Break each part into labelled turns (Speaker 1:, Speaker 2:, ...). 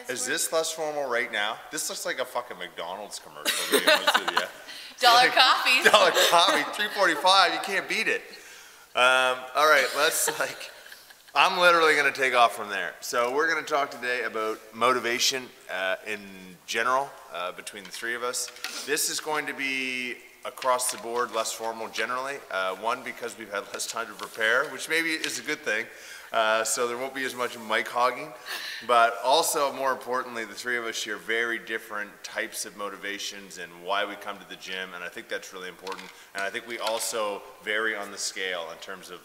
Speaker 1: Is this less formal right now? This looks like a fucking McDonald's commercial, to be honest with you.
Speaker 2: Dollar coffee.
Speaker 1: Dollar coffee, $3.45. You can't beat it. All right, I'm literally going to take off from there. So we're going to talk today about motivation in general between the three of us. This is going to be across the board, less formal generally. One, because we've had less time to prepare, which maybe is a good thing. So there won't be as much mic hogging, but also more importantly, the three of us share very different types of motivations and why we come to the gym, and I think that's really important. And I think we also vary on the scale in terms of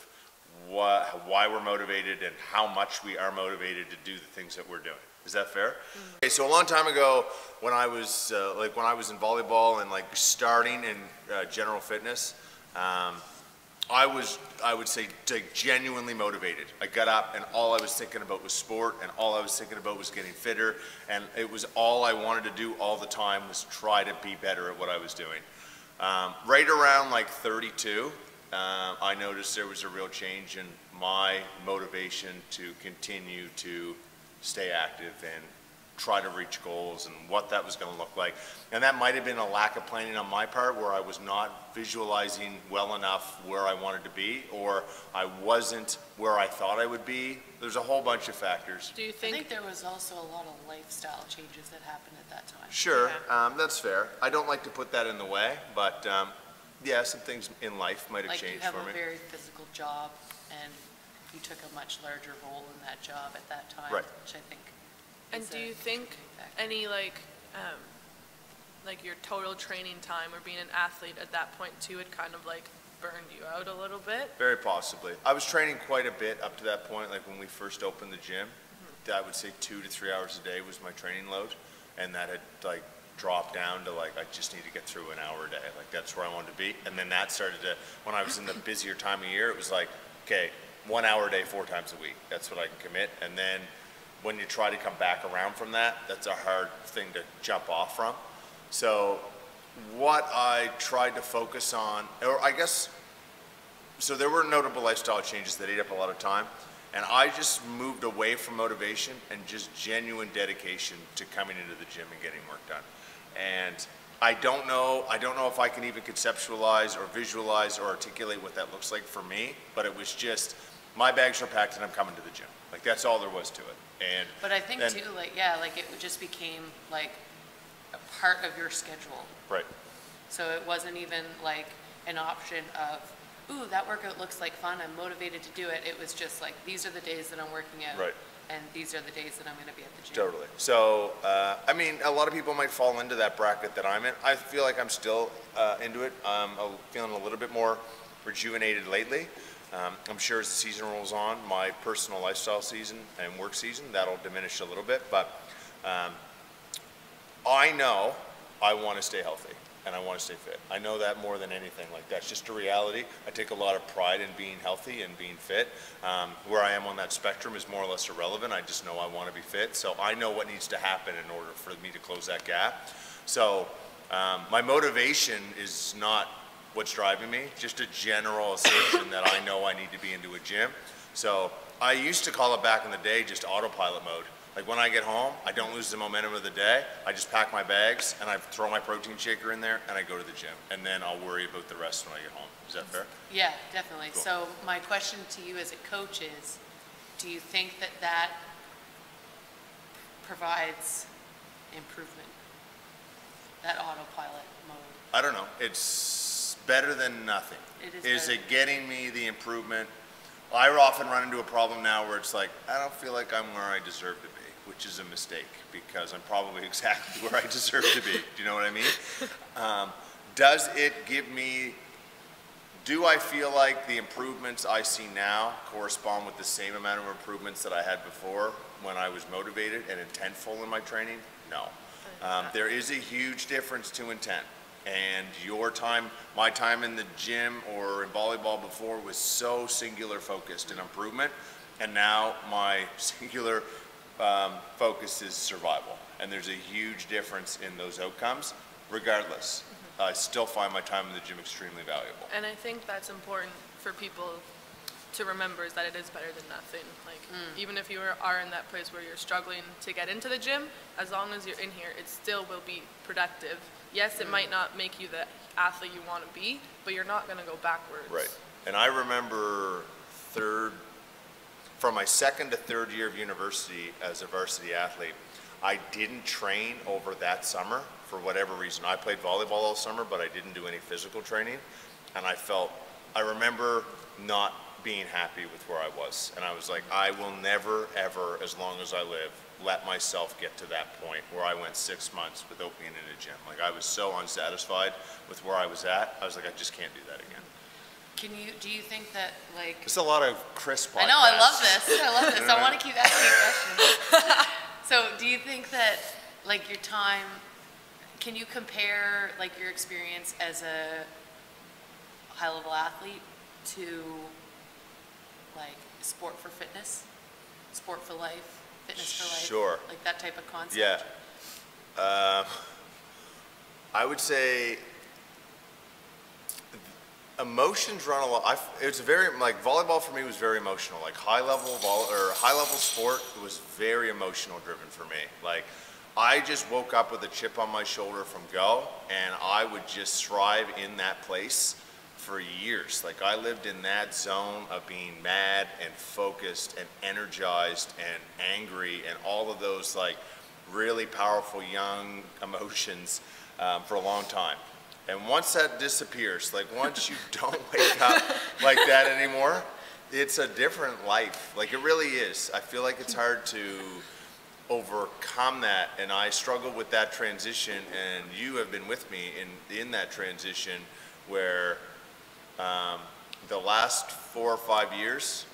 Speaker 1: why we're motivated and how much we are motivated to do the things that we're doing. Is that fair? Mm-hmm. Okay, so a long time ago, when I was when I was in volleyball and starting in general fitness, I would say genuinely motivated. I got up and all I was thinking about was sport, and all I was thinking about was getting fitter, and it was all I wanted to do all the time was try to be better at what I was doing. Right around 32, I noticed there was a real change in my motivation to continue to stay active and try to reach goals and what that was going to look like. And that might have been a lack of planning on my part, where I was not visualizing well enough where I wanted to be, or I wasn't where I thought I would be. There's a whole bunch of factors.
Speaker 2: I think there was also a lot of lifestyle changes that happened at that time.
Speaker 1: Sure, yeah. That's fair. I don't like to put that in the way, but yeah, some things in life might have changed for me.
Speaker 2: You have a very physical job, and you took a much larger role in that job at that time,
Speaker 1: right.
Speaker 2: Which I think.
Speaker 3: And do you think any your total training time or being an athlete at that point too had kind of burned you out a little bit?
Speaker 1: Very possibly. I was training quite a bit up to that point, when we first opened the gym. Mm-hmm. I would say 2 to 3 hours a day was my training load, and that had dropped down to I just need to get through an hour a day. That's where I wanted to be. And then that started to, when I was in the busier time of year, it was okay, 1 hour a day, 4 times a week. That's what I can commit. And then when you try to come back around from that, that's a hard thing to jump off from. So what I tried to focus on, or I guess, so there were notable lifestyle changes that ate up a lot of time, and I just moved away from motivation and just genuine dedication to coming into the gym and getting work done. And I don't know if I can even conceptualize or visualize or articulate what that looks like for me, but it was just, my bags are packed and I'm coming to the gym. That's all there was to it.
Speaker 2: But I think too, it just became a part of your schedule.
Speaker 1: Right.
Speaker 2: So it wasn't even an option of, ooh, that workout looks like fun, I'm motivated to do it. It was just these are the days that I'm working out.
Speaker 1: Right.
Speaker 2: And these are the days that I'm going to be at the gym.
Speaker 1: Totally. So, a lot of people might fall into that bracket that I'm in. I feel like I'm still into it. I'm feeling a little bit more rejuvenated lately. I'm sure as the season rolls on, my personal lifestyle season and work season, that'll diminish a little bit. But I know I want to stay healthy and I want to stay fit. I know that more than anything. That's just a reality. I take a lot of pride in being healthy and being fit. Where I am on that spectrum is more or less irrelevant. I just know I want to be fit. So I know what needs to happen in order for me to close that gap. So my motivation is not what's driving me, just a general assumption that I know I need to be into a gym. So I used to call it back in the day just autopilot mode. When I get home, I don't lose the momentum of the day. I just pack my bags and I throw my protein shaker in there and I go to the gym. And then I'll worry about the rest when I get home. Is that fair?
Speaker 2: Yeah, definitely.
Speaker 1: Cool.
Speaker 2: So my question to you as a coach is, do you think that provides improvement, that autopilot mode?
Speaker 1: I don't know. It's better than nothing. Is it getting me the improvement? I often run into a problem now where it's I don't feel like I'm where I deserve to be, which is a mistake because I'm probably exactly where I deserve to be. Do you know what I mean? Does it give me, do I feel like the improvements I see now correspond with the same amount of improvements that I had before when I was motivated and intentful in my training? No. There is a huge difference to intent. And your time, my time in the gym or in volleyball before was so singular focused in improvement, and now my singular focus is survival. And there's a huge difference in those outcomes. Regardless, I still find my time in the gym extremely valuable.
Speaker 3: And I think that's important for people to remember is that it is better than nothing. Like, even if you are in that place where you're struggling to get into the gym, as long as you're in here, it still will be productive. Yes, it might not make you the athlete you want to be, but you're not going to go backwards.
Speaker 1: Right. And I remember from my second to third year of university as a varsity athlete, I didn't train over that summer for whatever reason. I played volleyball all summer, but I didn't do any physical training. And I remember not being happy with where I was. And I was like, I will never, ever, as long as I live, let myself get to that point where I went 6 months without being in a gym. Like, I was so unsatisfied with where I was at. I was like, I just can't do that again.
Speaker 2: Do you think that, like...
Speaker 1: It's a lot of Chris podcasts.
Speaker 2: I know, I love this. I want to keep asking you questions. So do you think that, like, your time, can you compare, like, your experience as a high-level athlete to, like, sport for fitness, sport for life, fitness for life?
Speaker 1: Sure.
Speaker 2: Like that type of concept?
Speaker 1: Yeah. I would say emotions run a lot. It's very, like, volleyball for me was very emotional. Like, high level sport was very emotional driven for me. Like, I just woke up with a chip on my shoulder from go, and I would just thrive in that place for years. Like, I lived in that zone of being mad and focused and energized and angry and all of those, like, really powerful young emotions for a long time. And once that disappears, like, once you don't wake up like that anymore, it's a different life. Like, it really is. I feel like it's hard to overcome that, and I struggle with that transition, and you have been with me in that transition where the last 4 or 5 years,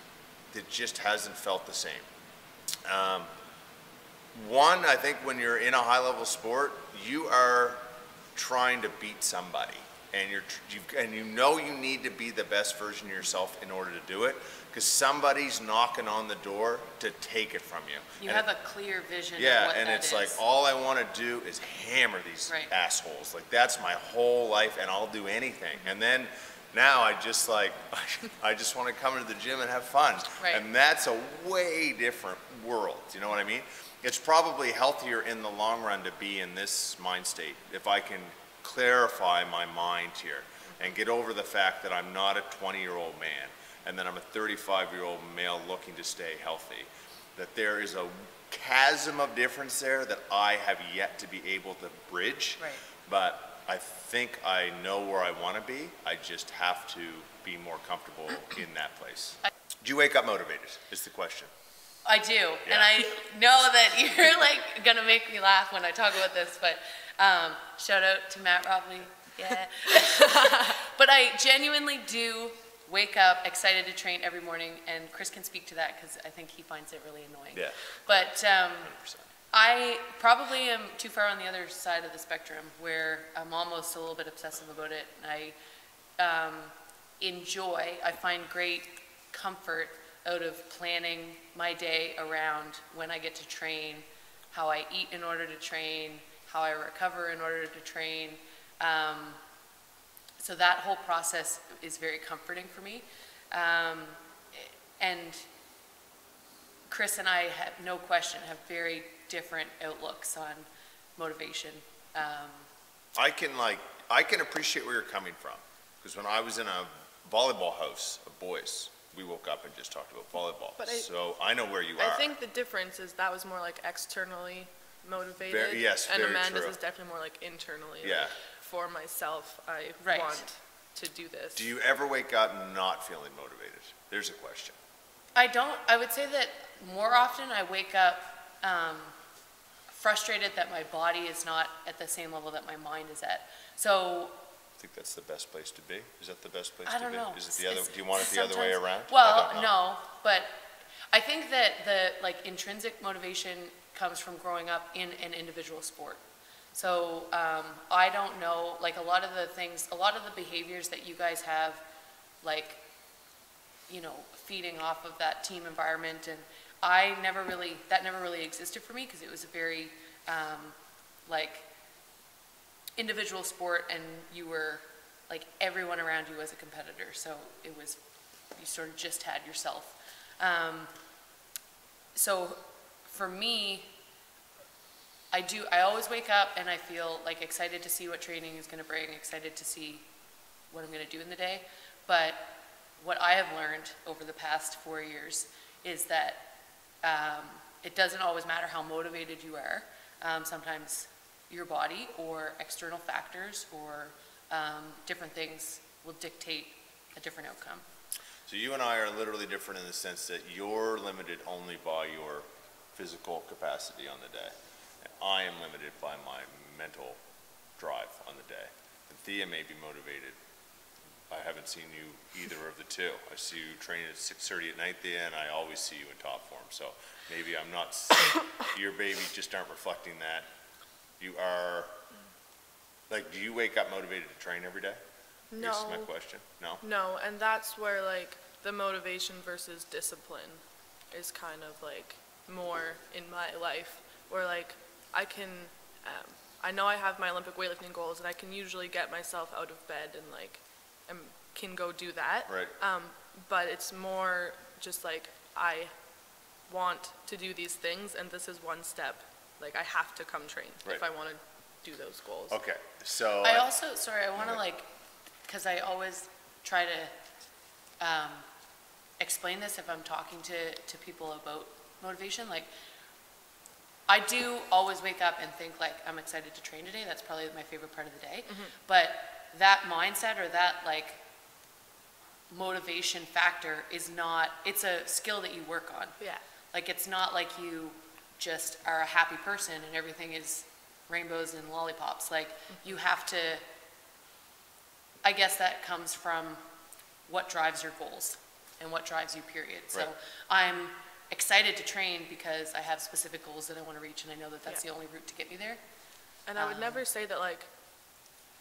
Speaker 1: it just hasn't felt the same. One, I think when you're in a high-level sport, you are trying to beat somebody, and you know you need to be the best version of yourself in order to do it, because somebody's knocking on the door to take it from you.
Speaker 2: You have a clear vision of what
Speaker 1: Yeah, and
Speaker 2: that
Speaker 1: it's
Speaker 2: is.
Speaker 1: like, all I want to do is hammer these assholes. Like, that's my whole life, and I'll do anything. And then now I just want to come into the gym and have fun.
Speaker 2: Right.
Speaker 1: And that's a way different world. You know what I mean? It's probably healthier in the long run to be in this mind state if I can clarify my mind here and get over the fact that I'm not a 20-year-old man and that I'm a 35-year-old male looking to stay healthy. That there is a chasm of difference there that I have yet to be able to bridge.
Speaker 2: Right.
Speaker 1: But I think I know where I want to be. I just have to be more comfortable in that place. Do you wake up motivated, is the question.
Speaker 2: I do, and I know that you're, like, gonna make me laugh when I talk about this, but shout out to Matt Robley, yeah. But I genuinely do wake up excited to train every morning, and Chris can speak to that because I think he finds it really annoying.
Speaker 1: Yeah.
Speaker 2: But
Speaker 1: 100%.
Speaker 2: I probably am too far on the other side of the spectrum where I'm almost a little bit obsessive about it. I I find great comfort out of planning my day around when I get to train, how I eat in order to train, how I recover in order to train. So that whole process is very comforting for me. And Chris and I, have no question, have very different outlooks on motivation.
Speaker 1: I can appreciate where you're coming from, because when I was in a volleyball house of boys, we woke up and just talked about volleyball. So I know where you are.
Speaker 3: I think the difference is that was more like externally motivated.
Speaker 1: And
Speaker 3: Amanda's
Speaker 1: true.
Speaker 3: is definitely more like internally.
Speaker 1: Yeah.
Speaker 3: Like, for myself, I want to do this.
Speaker 1: Do you ever wake up not feeling motivated? There's a question.
Speaker 2: I don't. I would say that more often I wake up frustrated that my body is not at the same level that my mind is at. So
Speaker 1: I think that's the best place to be. Is that the best place
Speaker 2: I
Speaker 1: to
Speaker 2: don't
Speaker 1: be?
Speaker 2: know.
Speaker 1: Is it the other? Do you want it the other way around?
Speaker 2: Well, no, but I think that the intrinsic motivation comes from growing up in an individual sport. So I don't know, like, a lot of the behaviors that you guys have, like, you know, feeding off of that team environment, and that never really existed for me because it was a very individual sport, and you were, like, everyone around you was a competitor, so it was you sort of just had yourself. So for me, I always wake up and I feel like excited to see what training is going to bring, excited to see what I'm going to do in the day. But what I have learned over the past 4 years is that it doesn't always matter how motivated you are. Sometimes your body or external factors or different things will dictate a different outcome.
Speaker 1: So you and I are literally different in the sense that you're limited only by your physical capacity on the day. And I am limited by my mental drive on the day. And Thea may be motivated. I haven't seen you either of the two. I see you training at 6:30 at night, Thea, and I always see you in top form. So maybe I'm not, your baby just aren't reflecting that. You are, like, do you wake up motivated to train every day?
Speaker 3: No.
Speaker 1: This is my question. No?
Speaker 3: No, and that's where like the motivation versus discipline is kind of like more in my life, where like I can, I know I have my Olympic weightlifting goals and I can usually get myself out of bed and like can go do that.
Speaker 1: Right.
Speaker 3: But it's more just like I want to do these things and this is one step. Like I have to come train if I want to do those goals.
Speaker 1: Okay, so.
Speaker 2: I also, sorry, I want to like, because I always try to explain this if I'm talking to people about motivation. Like, I do always wake up and think like, I'm excited to train today. That's probably my favorite part of the day. Mm-hmm. But that mindset or that like motivation factor is not, it's a skill that you work on.
Speaker 3: Yeah.
Speaker 2: Like, it's not like you just are a happy person and everything is rainbows and lollipops. Like, you have to, I guess that comes from what drives your goals and what drives you, period. So
Speaker 1: Right.
Speaker 2: I'm excited to train because I have specific goals that I want to reach and I know that that's the only route to get me there.
Speaker 3: And I would never say that like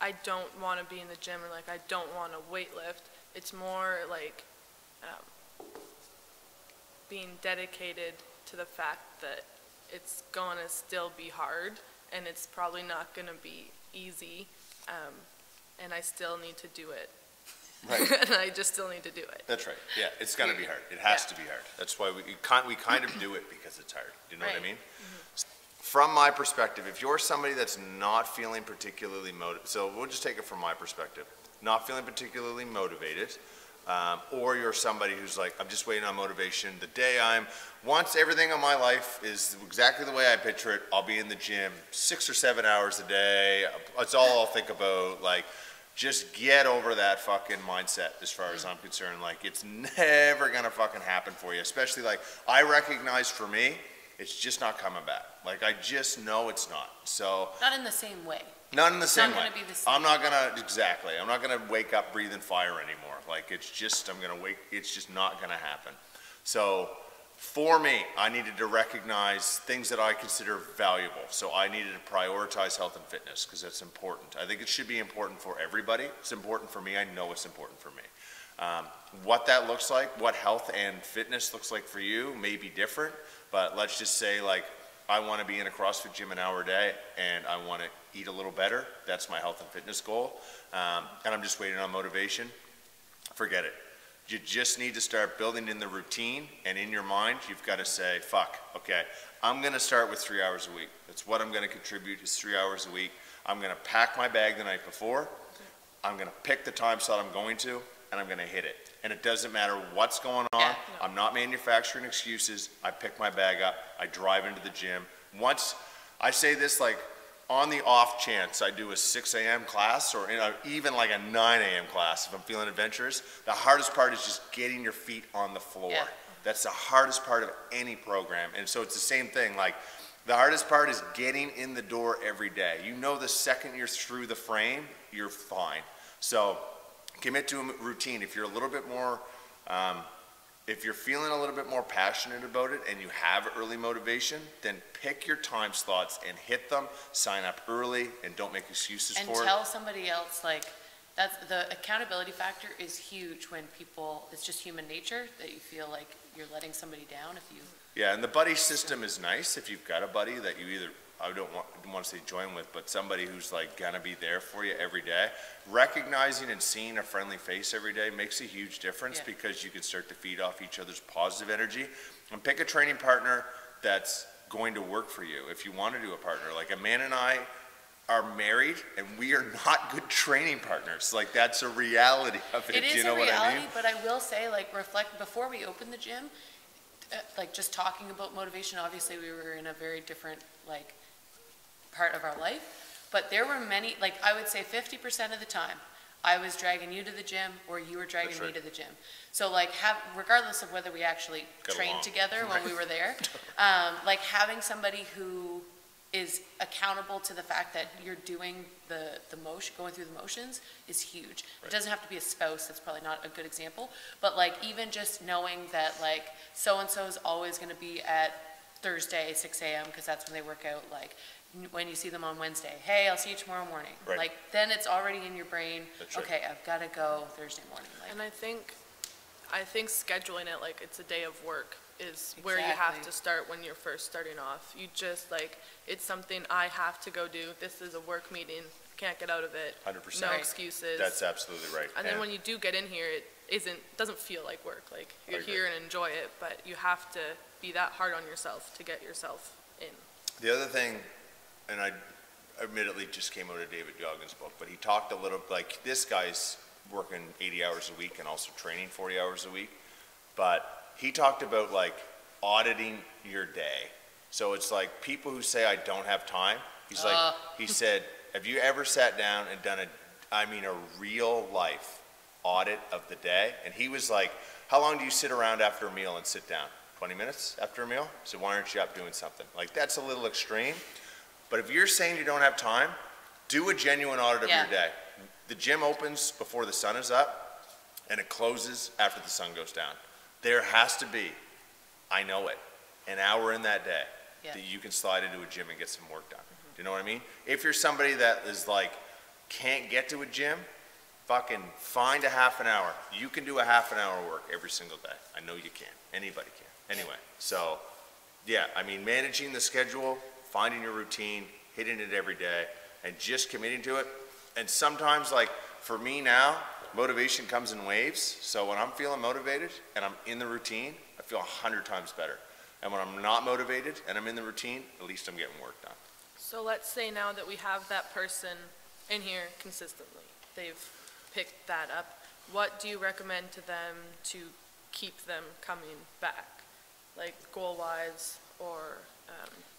Speaker 3: I don't want to be in the gym or like I don't want to weightlift. It's more like being dedicated to the fact that it's going to still be hard and it's probably not going to be easy, and I still need to do it.
Speaker 1: Right.
Speaker 3: And I just still need to do it.
Speaker 1: That's right. Yeah, it's going to be hard. It has to be hard. That's why we kind of do it because it's hard. Do you know what I mean? Mm-hmm. From my perspective, if you're somebody that's not feeling particularly motivated, so we'll just take it from my perspective, not feeling particularly motivated, or you're somebody who's like, I'm just waiting on motivation. The day once everything in my life is exactly the way I picture it, I'll be in the gym 6 or 7 hours a day. That's all I'll think about. Like, just get over that fucking mindset as far as I'm concerned. Like, it's never gonna fucking happen for you. Especially like, I recognize for me, it's just not coming back. Like, I just know it's not. So.
Speaker 2: Not in the same way.
Speaker 1: Not in the same
Speaker 2: It's
Speaker 1: way.
Speaker 2: not gonna be the same.
Speaker 1: I'm not gonna, exactly. I'm not gonna wake up breathing fire anymore. Like, it's just, it's just not gonna happen. So, for me, I needed to recognize things that I consider valuable. So I needed to prioritize health and fitness because that's important. I think it should be important for everybody. It's important for me. I know it's important for me. What that looks like, what health and fitness looks like for you may be different, but let's just say like, I want to be in a CrossFit gym an hour a day and I want to eat a little better. That's my health and fitness goal. And I'm just waiting on motivation. Forget it. You just need to start building in the routine, and in your mind, you've got to say, fuck, okay, I'm going to start with 3 hours a week. That's what I'm going to contribute is 3 hours a week. I'm going to pack my bag the night before. I'm going to pick the time slot I'm going to, and I'm going to hit it. And it doesn't matter what's going on. I'm not manufacturing excuses. I pick my bag up. I drive into the gym. Once, I say this like, on the off chance I do a 6 a.m. class or even like a 9 a.m. class if I'm feeling adventurous, the hardest part is just getting your feet on the floor. Yeah. That's the hardest part of any program. And so it's the same thing. Like, the hardest part is getting in the door every day. You know, the second you're through the frame, you're fine. So commit to a routine. If you're a little bit more, if you're feeling a little bit more passionate about it and you have early motivation, then pick your time slots and hit them, sign up early, and don't make excuses for it.
Speaker 2: And tell somebody else, like, that's the accountability factor is huge when people, it's just human nature that you feel like you're letting somebody down if you.
Speaker 1: Yeah, and the buddy system is nice if you've got a buddy that you either I don't want to say join with, but somebody who's like gonna be there for you every day. Recognizing and seeing a friendly face every day makes a huge difference because you can start to feed off each other's positive energy. And pick a training partner that's going to work for you if you want to do a partner. Like Amanda and I are married and we are not good training partners. Like that's a reality of it.
Speaker 2: It is
Speaker 1: Do you know
Speaker 2: a
Speaker 1: what
Speaker 2: reality,
Speaker 1: I mean?
Speaker 2: but I will say, like, reflect before we opened the gym, like just talking about motivation, obviously we were in a very different like part of our life, but there were many, like I would say 50% of the time I was dragging you to the gym or you were dragging me to the gym. So like regardless of whether we actually trained together when we were there, like having somebody who is accountable to the fact that you're doing the motion, going through the motions is huge. It doesn't have to be a spouse, that's probably not a good example, but like even just knowing that like so-and-so is always gonna be at Thursday, 6 a.m. because that's when they work out, like when you see them on Wednesday, hey, I'll see you tomorrow morning. Like then it's already in your brain, okay, I've gotta go Thursday morning. Like,
Speaker 3: and I think scheduling it like it's a day of work is where you have to start when you're first starting off. You just like, it's something I have to go do. This is a work meeting. Can't get out of it.
Speaker 1: 100%.
Speaker 3: No excuses.
Speaker 1: That's absolutely right.
Speaker 3: And then when you do get in here, it doesn't feel like work. Like you're here and enjoy it, but you have to be that hard on yourself to get yourself in.
Speaker 1: The other thing, and I admittedly just came out of David Goggins' book, but he talked a little, like this guy's working 80 hours a week and also training 40 hours a week, but he talked about like auditing your day. So it's like people who say I don't have time. He's like, he said, have you ever sat down and done a real life audit of the day? And he was like, how long do you sit around after a meal and sit down? 20 minutes after a meal? So why aren't you up doing something? Like that's a little extreme. But if you're saying you don't have time, do a genuine audit of your day. The gym opens before the sun is up and it closes after the sun goes down. There has to be, I know it, an hour in that day that you can slide into a gym and get some work done. Do you know what I mean? If you're somebody that is like, can't get to a gym, fucking find a half an hour. You can do a half an hour work every single day. I know you can. Anybody can. Anyway, so yeah, I mean, managing the schedule, finding your routine, hitting it every day, and just committing to it. And sometimes, like for me now, motivation comes in waves. So when I'm feeling motivated and I'm in the routine, I feel 100 times better. And when I'm not motivated and I'm in the routine, at least I'm getting work done.
Speaker 3: So let's say now that we have that person in here consistently, they've picked that up. What do you recommend to them to keep them coming back? Like goal-wise or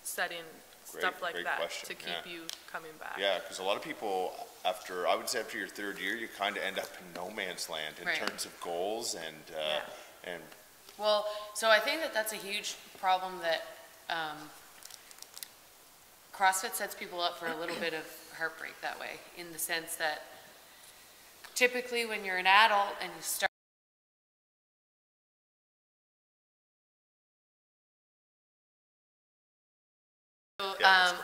Speaker 3: setting stuff like that question. To keep you coming back?
Speaker 1: Yeah, because a lot of people, I would say after your third year, you kind of end up in no man's land in terms of goals and.
Speaker 2: Well, so I think that that's a huge problem that CrossFit sets people up for a little bit of heartbreak that way, in the sense that typically when you're an adult and you start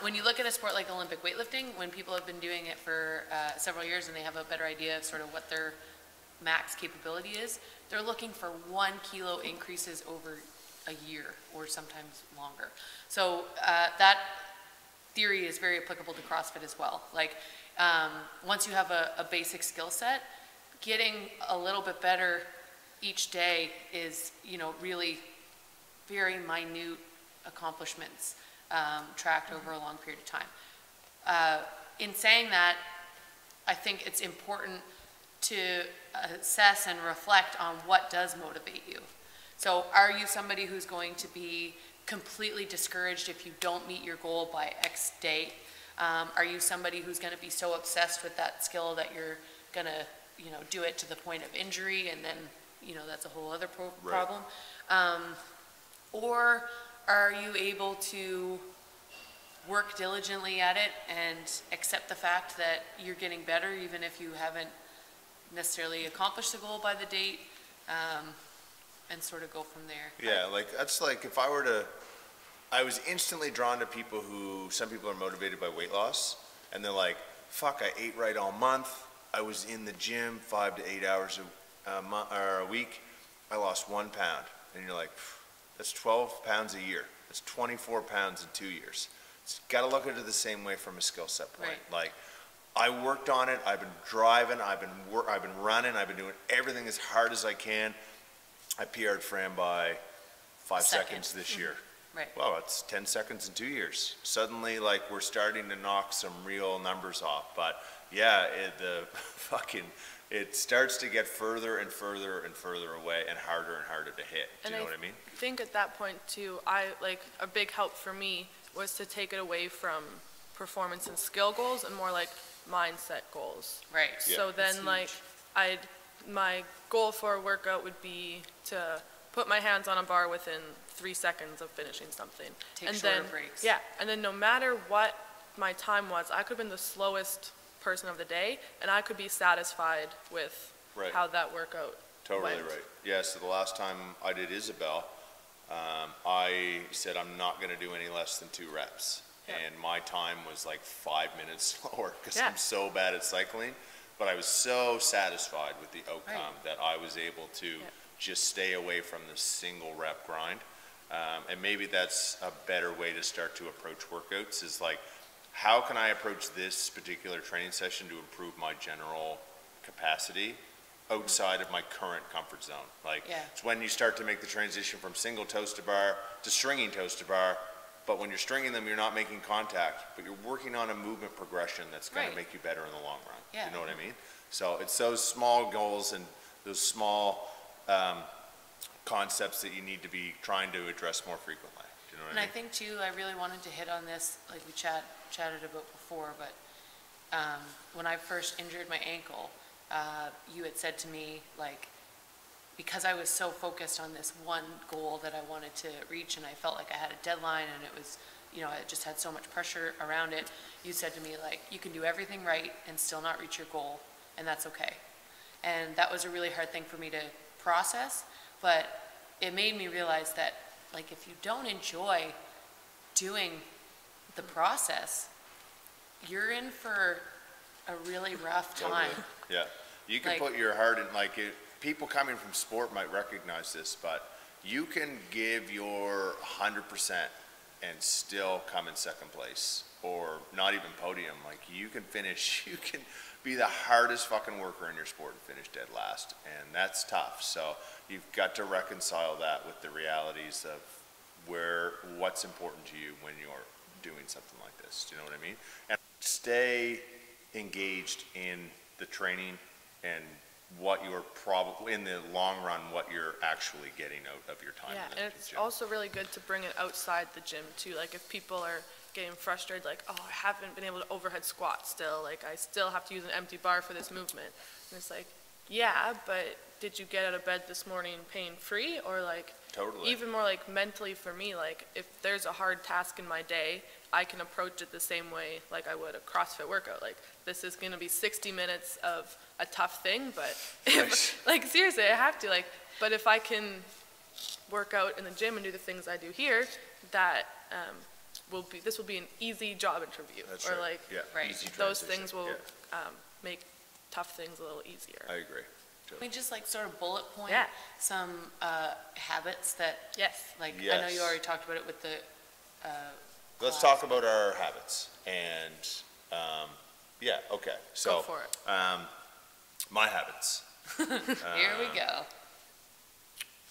Speaker 2: when you look at a sport like Olympic weightlifting, when people have been doing it for several years and they have a better idea of sort of what their max capability is, they're looking for 1 kilo increases over a year or sometimes longer. So that theory is very applicable to CrossFit as well. Like once you have a basic skill set, getting a little bit better each day is, you know, really very minute accomplishments tracked over a long period of time. In saying that, I think it's important to assess and reflect on what does motivate you. So are you somebody who's going to be completely discouraged if you don't meet your goal by X date? Are you somebody who's going to be so obsessed with that skill that you're going to, you know, do it to the point of injury, and then, you know, that's a whole other problem? Or are you able to work diligently at it and accept the fact that you're getting better even if you haven't necessarily accomplished the goal by the date, and sort of go from there?
Speaker 1: Yeah, like that's like if I was instantly drawn to people who, some people are motivated by weight loss, and they're like, fuck, I ate right all month, I was in the gym 5 to 8 hours a week, I lost 1 pound. And you're like, that's 12 pounds a year. That's 24 pounds in 2 years. got to look at it the same way from a skill set point.
Speaker 2: Right.
Speaker 1: Like, I worked on it. I've been driving. I've been running. I've been doing everything as hard as I can. I PR'd Fran by 5 seconds this year.
Speaker 2: Right.
Speaker 1: Well, it's 10 seconds in 2 years. Suddenly, like, we're starting to knock some real numbers off. But yeah, it starts to get further and further and further away and harder to hit. Do you know what I mean?
Speaker 3: I think at that point too, a big help for me was to take it away from performance and skill goals and more like mindset goals.
Speaker 2: Right.
Speaker 1: Yeah.
Speaker 3: So then my goal for a workout would be to put my hands on a bar within 3 seconds of finishing something.
Speaker 2: Take shorter breaks.
Speaker 3: Yeah, and then no matter what my time was, I could have been the slowest person of the day, and I could be satisfied with how that workout
Speaker 1: Totally
Speaker 3: went.
Speaker 1: right. Yeah, so the last time I did Isabel, I said I'm not going to do any less than 2 reps.
Speaker 3: Yeah.
Speaker 1: And my time was like 5 minutes slower because
Speaker 3: Yeah.
Speaker 1: I'm so bad at cycling. But I was so satisfied with the outcome that I was able to just stay away from the single rep grind. And maybe that's a better way to start to approach workouts is like, how can I approach this particular training session to improve my general capacity outside of my current comfort zone? Like, it's when you start to make the transition from single toes to bar to stringing toes to bar. But when you're stringing them, you're not making contact, but you're working on a movement progression that's going to make you better in the long run.
Speaker 2: Yeah.
Speaker 1: You know what I mean? So it's those small goals and those small concepts that you need to be trying to address more frequently. Do you know what
Speaker 2: And
Speaker 1: I
Speaker 2: I
Speaker 1: mean?
Speaker 2: think too, I really wanted to hit on this, like we chatted about before, but when I first injured my ankle, you had said to me, like, because I was so focused on this one goal that I wanted to reach, and I felt like I had a deadline, and it was, I just had so much pressure around it, you said to me, like, you can do everything right and still not reach your goal, and that's okay. And that was a really hard thing for me to process, but it made me realize that, like, if you don't enjoy doing the process, you're in for a really rough time.
Speaker 1: Yeah. You can
Speaker 2: Like-
Speaker 1: put your heart in, like, people coming from sport might recognize this, but you can give your 100% and still come in second place or not even podium. Like, you can be the hardest fucking worker in your sport and finish dead last, and that's tough. So you've got to reconcile that with the realities of what's important to you when you're doing something like this. Do you know what I mean? And stay engaged in the training and what you're probably, in the long run, what you're actually getting out of your time.
Speaker 3: Yeah,
Speaker 1: in the
Speaker 3: and it's
Speaker 1: gym.
Speaker 3: also really good to bring it outside the gym too. Like if people are getting frustrated, like, oh, I haven't been able to overhead squat still, like I still have to use an empty bar for this movement. And it's like, yeah, but did you get out of bed this morning pain-free? Or like,
Speaker 1: Totally.
Speaker 3: even more like mentally for me, like if there's a hard task in my day, I can approach it the same way like I would a CrossFit workout. Like this is gonna be 60 minutes of a tough thing, but like seriously, I have to, like, but if I can work out in the gym and do the things I do here, that this will be an easy job interview.
Speaker 1: That's
Speaker 3: or
Speaker 1: right.
Speaker 3: like
Speaker 1: Yeah.
Speaker 2: Right.
Speaker 1: Easy
Speaker 3: those
Speaker 1: transition.
Speaker 3: things will
Speaker 1: Yeah.
Speaker 3: make tough things a little easier.
Speaker 1: I agree.
Speaker 2: Can we just like sort of bullet point
Speaker 3: Yeah.
Speaker 2: some habits that,
Speaker 3: Yes.
Speaker 2: like, I know you
Speaker 1: Yes.
Speaker 2: already talked about it with the
Speaker 1: Let's
Speaker 2: class.
Speaker 1: talk about our habits. And yeah, okay. So
Speaker 3: Go for it.
Speaker 1: my habits.
Speaker 2: Here we go.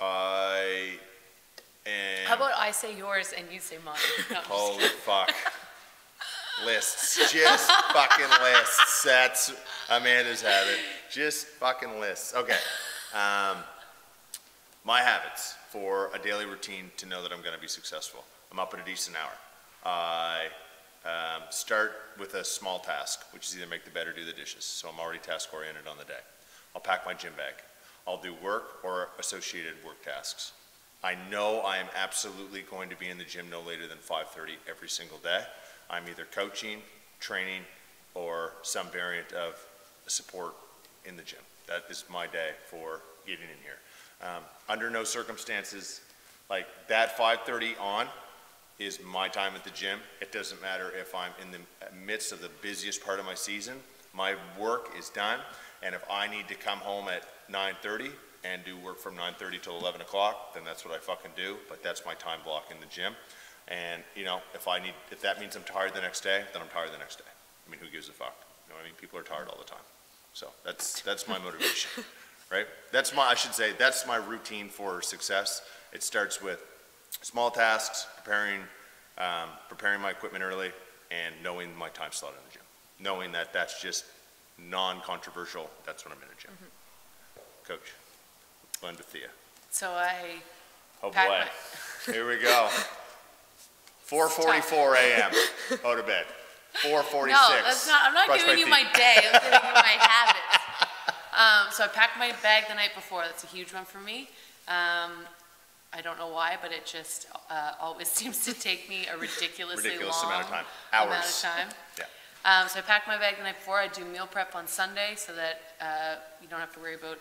Speaker 1: I am.
Speaker 2: How about I say yours and you say mine? No, I'm just
Speaker 1: Holy fuck. Lists. Just fucking lists. That's Amanda's habit. Just fucking lists. Okay. My habits for a daily routine to know that I'm going to be successful. I'm up at a decent hour. I start with a small task, which is either make the bed or do the dishes. So I'm already task oriented on the day. I'll pack my gym bag. I'll do work or associated work tasks. I know I am absolutely going to be in the gym no later than 5:30 every single day. I'm either coaching, training, or some variant of support in the gym. That is my day for getting in here. Under no circumstances, like that 5:30 on is my time at the gym. It doesn't matter if I'm in the midst of the busiest part of my season. My work is done, and if I need to come home at 9:30 and do work from 9:30 till 11 o'clock, then that's what I fucking do, but that's my time block in the gym. And, you know, if that means I'm tired the next day, then I'm tired the next day. I mean, who gives a fuck? You know what I mean? People are tired all the time. So that's my motivation, right? That's my routine for success. It starts with small tasks, preparing my equipment early, and knowing my time slot in the gym. Knowing that that's just non-controversial, that's when I'm in the gym. Coach, blend with Thea.
Speaker 2: So I
Speaker 1: Oh
Speaker 2: pack
Speaker 1: boy, here we go. 4:44 a.m. Go to bed. 4:46.
Speaker 2: No, that's not. I'm not
Speaker 1: Brush
Speaker 2: giving you
Speaker 1: teeth.
Speaker 2: my day. I'm giving you my habits. So I packed my bag the night before. That's a huge one for me. I don't know why, but it just always seems to take me a ridiculously long
Speaker 1: amount of time.
Speaker 2: amount of
Speaker 1: Hours.
Speaker 2: time.
Speaker 1: Yeah.
Speaker 2: So I packed my bag the night before. I do meal prep on Sunday so that you don't have to worry about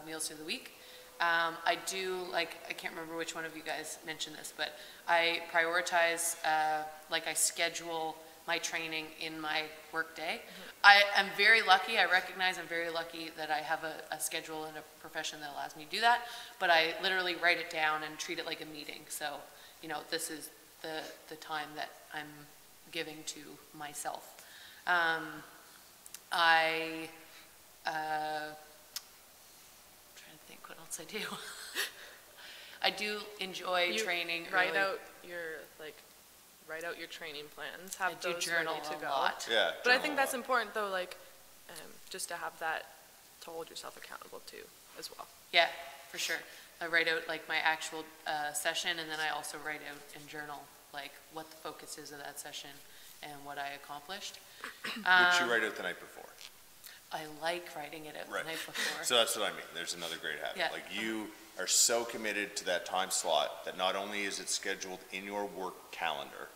Speaker 2: meals through the week. I do, like, I can't remember which one of you guys mentioned this, but I prioritize, I schedule my training in my work day. I am very lucky, I recognize I'm very lucky that I have a schedule and a profession that allows me to do that, but I literally write it down and treat it like a meeting. So, you know, this is the time that I'm giving to myself. Trying to think what else I do. I do enjoy training.
Speaker 3: Write
Speaker 2: early.
Speaker 3: out your training plans. Have
Speaker 2: I do
Speaker 3: those
Speaker 2: journal
Speaker 3: ready to
Speaker 2: a
Speaker 3: go.
Speaker 2: lot.
Speaker 1: Yeah.
Speaker 3: But I
Speaker 1: journal
Speaker 3: think
Speaker 1: a
Speaker 3: that's
Speaker 1: lot.
Speaker 3: important though, just to have that to hold yourself accountable to as well.
Speaker 2: Yeah, for sure. I write out like my actual session, and then I also write out in journal like what the focus is of that session and what I accomplished.
Speaker 1: Which you write out the night before.
Speaker 2: I like writing it out
Speaker 1: Right.
Speaker 2: the night before.
Speaker 1: So that's what I mean. There's another great habit.
Speaker 2: Yeah.
Speaker 1: Like you are so committed to that time slot that not only is it scheduled in your work calendar,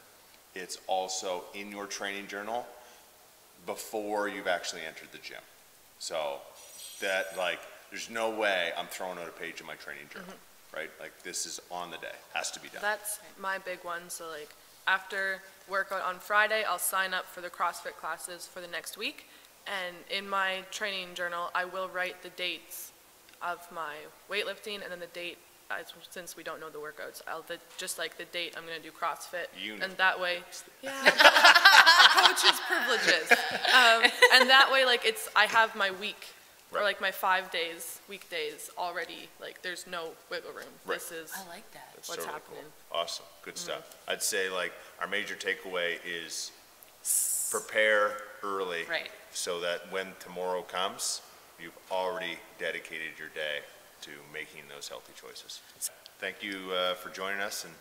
Speaker 1: it's also in your training journal before you've actually entered the gym. So that there's no way I'm throwing out a page in my training journal, right? Like this is on the day, has to be done.
Speaker 3: That's my big one. So after workout on Friday, I'll sign up for the CrossFit classes for the next week. And in my training journal, I will write the dates of my weightlifting and then the date, since we don't know the workouts, just like the date I'm going to do CrossFit. And that way, coach's privileges. And that way, I have my week or my 5 days, weekdays already. There's no wiggle room.
Speaker 1: Right.
Speaker 3: This is
Speaker 2: I like that.
Speaker 1: That's
Speaker 3: what's
Speaker 1: totally
Speaker 3: happening.
Speaker 1: Cool. Awesome. Good stuff. I'd say our major takeaway is prepare early.
Speaker 2: Right.
Speaker 1: So that when tomorrow comes, you've already dedicated your day to making those healthy choices. Thank you for joining us, and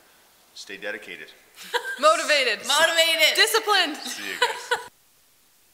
Speaker 1: stay dedicated.
Speaker 3: Motivated.
Speaker 2: Motivated.
Speaker 3: Disciplined.
Speaker 1: See you guys.